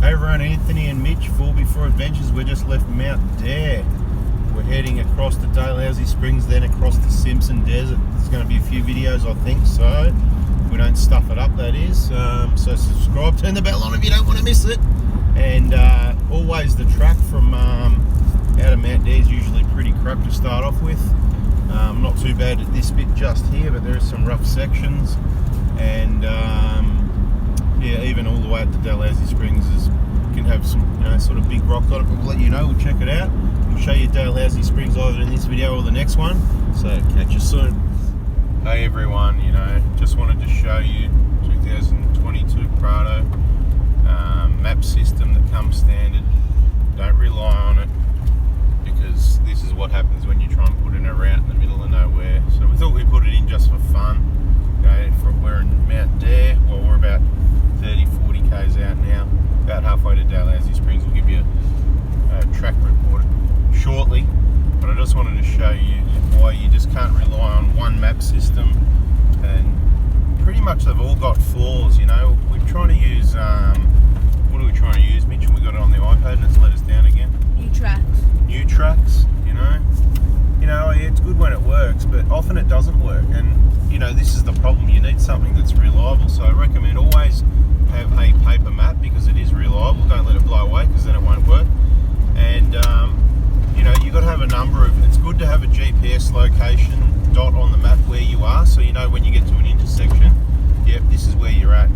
Over on Anthony and Mitch, 4x4 Adventures. We just left Mount Dare. We're heading across the Dalhousie Springs, then across the Simpson Desert. There's going to be a few videos, I think, so we don't stuff it up, that is. So subscribe, turn the bell on if you don't want to miss it. And always the track from out of Mount Dare is usually pretty crap to start off with. Not too bad at this bit just here, but there are some rough sections. And yeah, even all the way up to Dalhousie Springs can have some, sort of big rocks on it, but we'll let you know. We'll check it out. We'll show you Dalhousie Springs either in this video or the next one. So catch you soon. Hey everyone, just wanted to show you 2022 Prado map system that comes standard. Don't rely on it, because this is what happens when you try and put in a route in the middle of nowhere. So we thought we'd put it in just for fun. We're in Mount Dare. Well, we're about 30-40 k's out now, about halfway to Dalhousie Springs. We'll give you a track report shortly, but I just wanted to show you why you just can't rely on one map system, and pretty much they've all got flaws. We're trying to use what are we trying to use, Mitch? We got it on the iPad and it's let us down again. New tracks, it's good when it works, but often it doesn't work, and this is the problem. You need something that's reliable, so I recommend always have a paper map, because it is reliable. Don't let it blow away, because then it won't work. And you've got to have a number of, it's good to have a GPS location dot on the map where you are, so when you get to an intersection, yep, this is where you're at.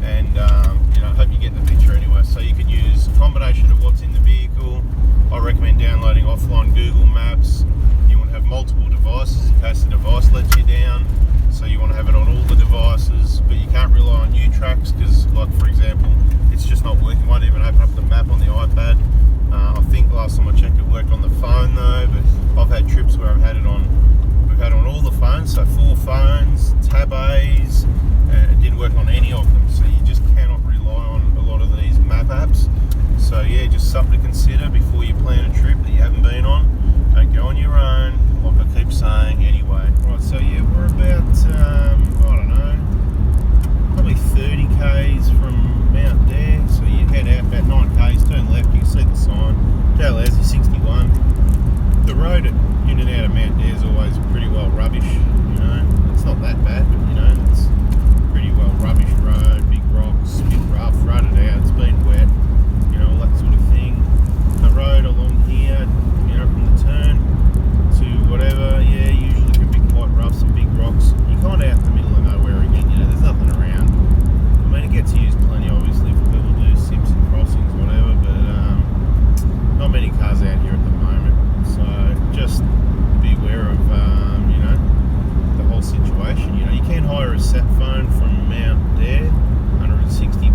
And I hope you get the picture anyway. So you can use a combination of what's in the vehicle. I recommend downloading offline Google Maps. You want to have multiple devices in case the device lets you down, so you want to have it on all the devices, but you can't rely on new tracks, because, like, for example, it's just not working. Won't even open up the map on the iPad. I think last time I checked it worked on the phone though, but I've had trips where we've had it on all the phones, so 4 phones, tab A's, and it didn't work on any of them. So you just cannot rely on a lot of these map apps. So yeah, just something to consider before you plan a trip that you haven't been on. Don't go on your own, like I keep saying anyway. Right, so yeah, we're about, I don't know, probably 30 k's from Mount Dare. So you head out about 9 k's, turn left, you can see the sign, Dalhousie 61. The road in and out of Mount Dare is always pretty well rubbish, It's not that bad, but it's pretty well rubbish road, big rocks, bit rough, rutted out, it's been wet, all that sort of thing. The road along here, from the turn to whatever, yeah, usually can be quite rough, some big rocks. You're kind of out in the middle of nowhere again, there's nothing around. I mean, it gets used plenty, obviously, for people to do Simpson crossings, whatever, but not many cars out here at the moment. So just be aware of, the whole situation. You can hire a sat phone from Mount Dare, $160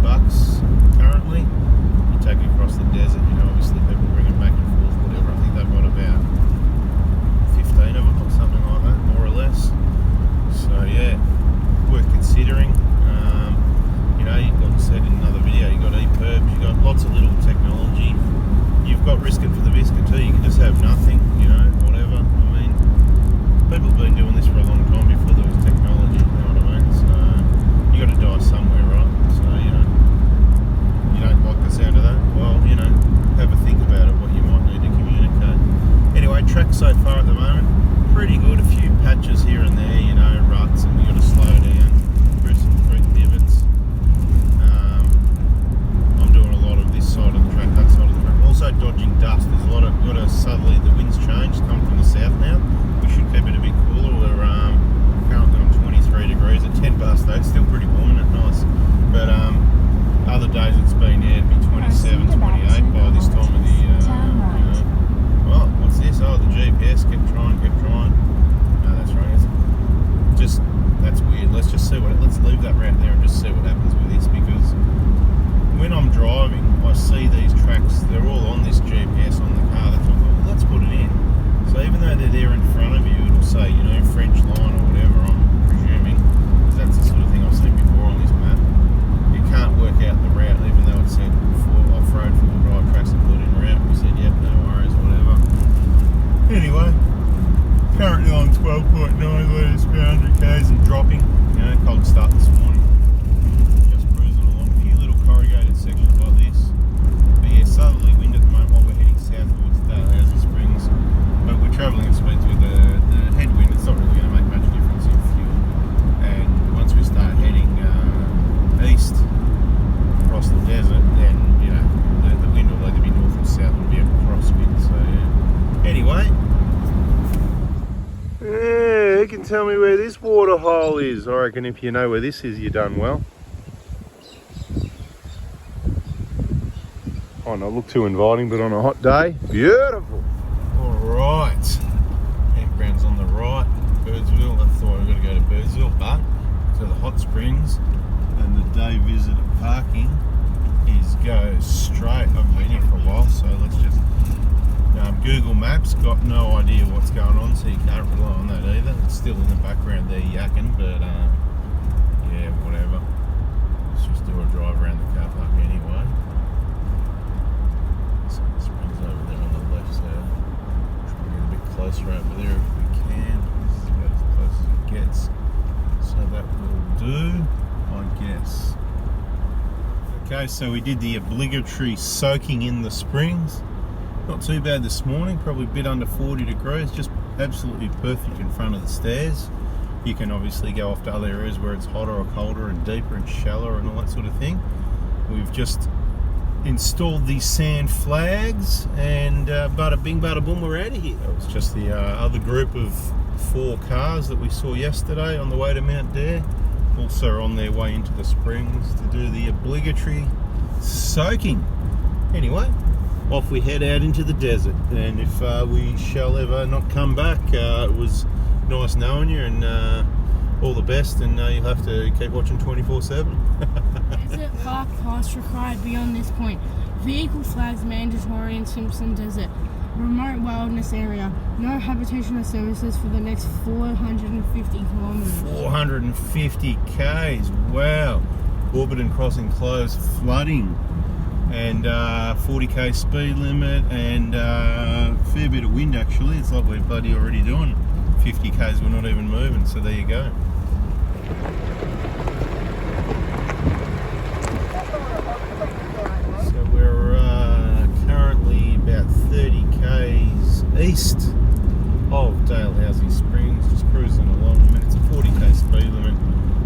currently. You take it across the desert, obviously people bring it back and forth, whatever. I think they've got about 15 of them or something like that, more or less. So yeah, worth considering. Like I said in another video, you've got e-perbs, you've got lots of little technology. You've got risk it for the biscuit too. You can just have nothing, whatever. I mean, people have been doing this for a long time before there was technology, you know what I mean? So you got to die somewhere, right? So, you don't like the sound of that? Well, have a think about it, what you might need to communicate. Anyway, track so far at the moment, pretty good. A few patches here and there, ruts, and you got to slow down through some creek divots. I'm doing a lot of this side of the track, that side of the track. Also dodging dust. There's a lot of, got to southerly, the wind's changed, come from the south now. We should keep it a bit cooler. We're currently on 23 degrees at 10 past 8. Still pretty warm and nice. But other days it's been, it'd be 27, 28 by this time of the well, what's this? Oh, the GPS kept trying. No, that's right. That's weird. Let's leave that route there and just see what happens with this, because when I'm driving, I see these tracks, they're all on this GPS on the car. That's why I thought, well, let's put it in. So even though they're there in front of you, it'll say, French line or whatever, I'm presuming, because that's the sort of thing I've seen before on this map. You can't work out the route, even though it said off-road 4-wheel drive tracks included in route. We said, yep, no worries, whatever. Anyway, currently on 12.9 litres per 100 k's and dropping. Cold start this morning. Just cruising along. A few little corrugated sections like this. tell me where this water hole is. I reckon if you know where this is, you've done well. Oh, not look too inviting, but on a hot day, beautiful. All right, campground's on the right, Birdsville. I thought I was going to go to Birdsville, but to the hot springs, and the day visit at parking is go straight. I've been here for a while, so let's just Google Maps. Got no idea what's going on, so you can't rely on that either. It's still in the background there yakking, but yeah, whatever. Let's just do a drive around the car park anyway. So the springs over there on the left, so try and get a bit closer over there if we can. This is about as close as it gets. So that will do, I guess. Okay, so we did the obligatory soaking in the springs. Not too bad this morning, probably a bit under 40 degrees, just absolutely perfect in front of the stairs. You can obviously go off to other areas where it's hotter or colder and deeper and shallower and all that sort of thing. We've just installed these sand flags and bada bing bada boom, we're out of here. That was just the other group of 4 cars that we saw yesterday on the way to Mount Dare, also on their way into the springs to do the obligatory soaking. Anyway, off we head out into the desert, and if we shall ever not come back, it was nice knowing you, and all the best, and you'll have to keep watching 24/7. Desert park pass required beyond this point. Vehicle flags mandatory in Simpson Desert. Remote wilderness area. No habitational services for the next 450 kilometres. 450 k's, wow. Orbiton crossing closed, flooding, and 40k speed limit, and fair bit of wind actually. It's like we're bloody already doing 50 k's, we're not even moving, so there you go. So we're currently about 30 k's east of Dalhousie Springs, just cruising along. I mean, it's a 40k speed limit.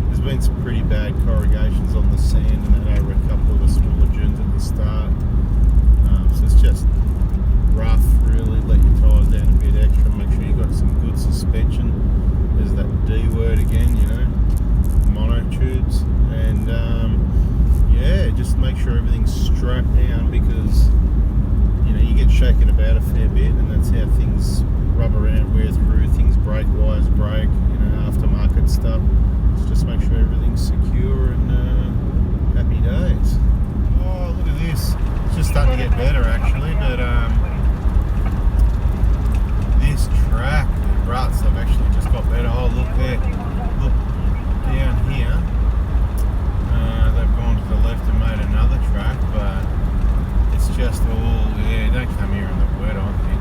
There's been some pretty bad corrugations on the sand and that over a couple of the smaller dunes at the start. So it's just rough, really. Let your tyres down a bit extra, make sure you've got some good suspension. There's that D word again, you know, monotubes. And yeah, just make sure everything's strapped down, because you know, you get shaken about a fair bit, and that's how things rub around, wear through, things break, wires break, you know, aftermarket stuff. Just make sure everything's secure, and happy days. Oh, look at this. It's just starting to get better actually, but this track, the ruts have actually just got better. Oh, look there. Look down here. They've gone to the left and made another track, but it's just all, yeah, don't come here in the wet, I think.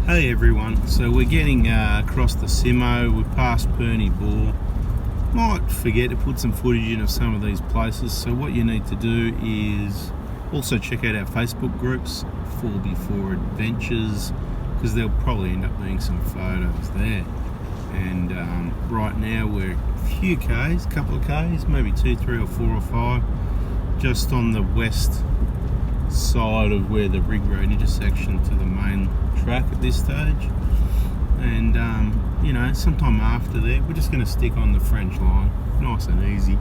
Hey everyone, so we're getting across the Simo, we're past Perny Bore. Might forget to put some footage in of some of these places, so what you need to do is also check out our Facebook groups, 4x4 Adventures, because there'll probably end up being some photos there. And right now we're a few k's, couple of k's, maybe 2, 3 or 4 or 5, just on the west side of where the rig road intersection to the main track at this stage. And you know, sometime after there we're just going to stick on the French line, nice and easy,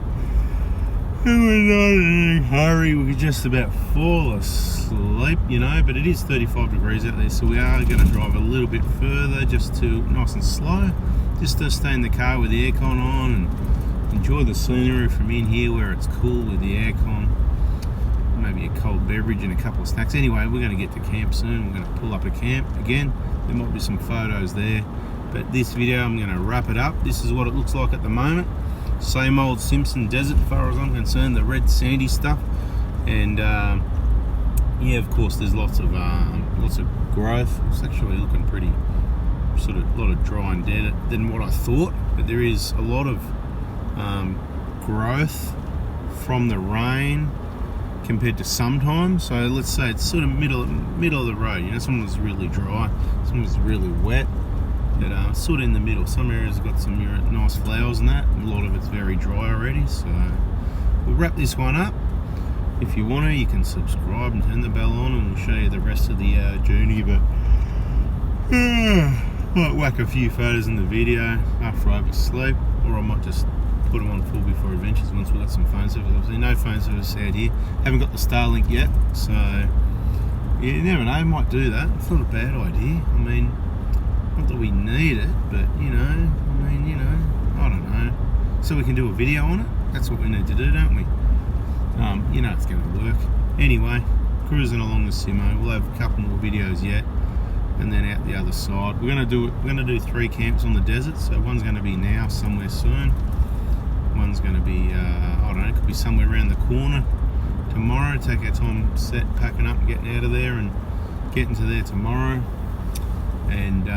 and we're not in any hurry. We could just about fall asleep, you know, but it is 35 degrees out there, so we are going to drive a little bit further, just to nice and slow, just to stay in the car with the aircon on and enjoy the scenery from in here where it's cool with the aircon. Maybe a cold beverage and a couple of snacks. Anyway, we're going to get to camp soon. We're going to pull up a camp again. There might be some photos there, but this video I'm going to wrap it up. This is what it looks like at the moment. Same old Simpson Desert as far as I'm concerned, the red sandy stuff. And yeah, of course there's lots of growth. It's actually looking pretty, sort of a lot of dry and dead than what I thought, but there is a lot of growth from the rain compared to sometimes. So let's say it's sort of middle of the road, you know. Some of it's really dry, some of it's really wet, but sort of in the middle. Some areas have got some nice flowers and that, and a lot of it's very dry already. So we'll wrap this one up. If you want to, you can subscribe and turn the bell on, and we'll show you the rest of the journey. But Might whack a few photos in the video after I have a sleep, or I might just put them on full before adventures once we've got some phone service. Obviously no phone service out here, haven't got the Starlink yet, so yeah, you never know, might do that. It's not a bad idea. I mean, not that we need it, but you know, I mean, you know, I don't know, so we can do a video on it. That's what we need to do, don't we? You know it's going to work. Anyway, cruising along the Simo. We'll have a couple more videos yet, and then out the other side. We're going to do 3 camps on the desert. So one's going to be now somewhere soon. One's going to be I don't know, it could be somewhere around the corner tomorrow. Take our time packing up and getting out of there and getting to there tomorrow. And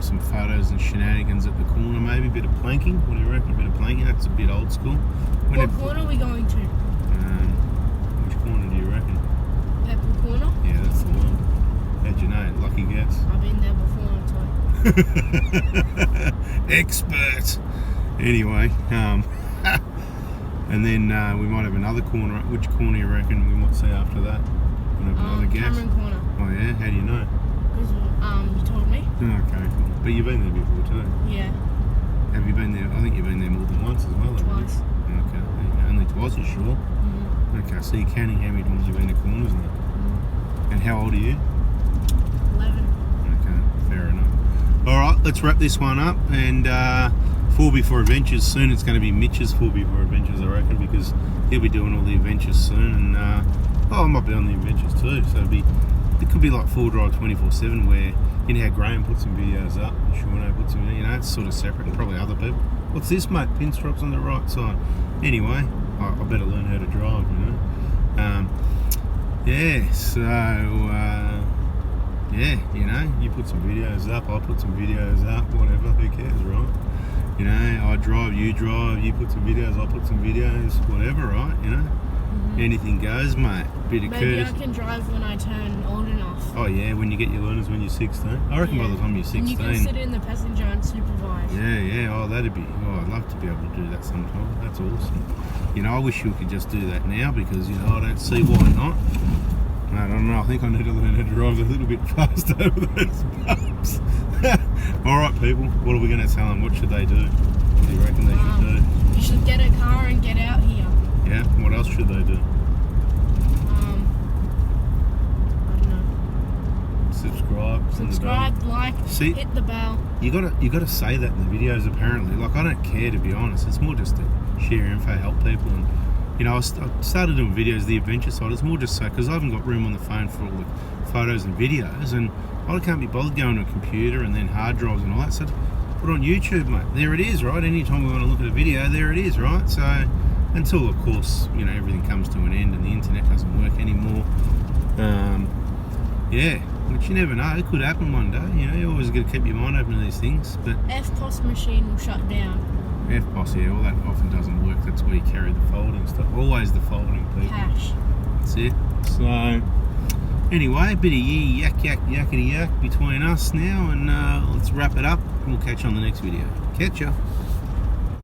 some photos and shenanigans at the corner, maybe a bit of planking. What do you reckon? A bit of planking? That's a bit old school. What corner are we going to? Which corner do you reckon? Pepper Corner? Yeah, that's the one. How'd you know? Lucky guess. I've been there before, so. Expert. Anyway, and then we might have another corner. Which corner you reckon we might see after that? We'll have another guess. Cameron Corner. Oh yeah? How do you know? Because you told me. Okay, cool. But you've been there before too. Yeah. Have you been there? I think you've been there more than once as well. Twice. Okay, there you go. Only twice, you sure? Mm-hmm. Okay, so you're counting how many times you've been to corners now. Mm-hmm. And how old are you? 11. Okay, fair enough. Alright, let's wrap this one up, and 4 before adventures soon. It's going to be Mitch's 4 before adventures, I reckon, because he'll be doing all the adventures soon, and I might be on the adventures too, so it could be like 4 Drive 24/7, where you know how Graham puts some videos up, Shauno puts some, you know, it's sort of separate, and probably other people. What's this, mate? Pinstripes on the right side. Anyway, I better learn how to drive, you know. Yeah, so yeah, you know, you put some videos up, I put some videos up, whatever, who cares, right? You know, I drive, you put some videos, I put some videos, whatever, right? You know, anything goes, mate. Bit of Maybe courtesy. I can drive when I turn old enough. Oh yeah, when you get your learners when you're 16. I reckon by the time you're 16. And you can sit in the passenger and supervise. Yeah, oh that'd be, I'd love to be able to do that sometime. That's awesome. You know, I wish you could just do that now, because, you know, I don't see why not. I don't know, I think I need to learn how to drive a little bit fast over those bumps. Alright people, what are we going to tell them? What should they do? What do you reckon they should do? You should get a car and get out here. Yeah, what else should they do? I don't know. Subscribe, like, see, hit the bell. You gotta say that in the videos apparently. Like, I don't care, to be honest. It's more just to share info, help people, and you know, I started doing videos, the adventure side. It's more just so, because I haven't got room on the phone for all the photos and videos, and I can't be bothered going to a computer and then hard drives and all that. So put it on YouTube, mate. There it is, right? Anytime we want to look at a video, there it is, right? So until, of course, you know, everything comes to an end and the internet doesn't work anymore. Yeah, which you never know. It could happen one day. You know, you always got to keep your mind open to these things. But FPOS machine will shut down. FPOS, yeah, well, that often doesn't work. That's where you carry the folding stuff. Always the folding, people. Cash. That's it. So, anyway, a bit of yakety yak between us now, and let's wrap it up. We'll catch you on the next video. Catch ya.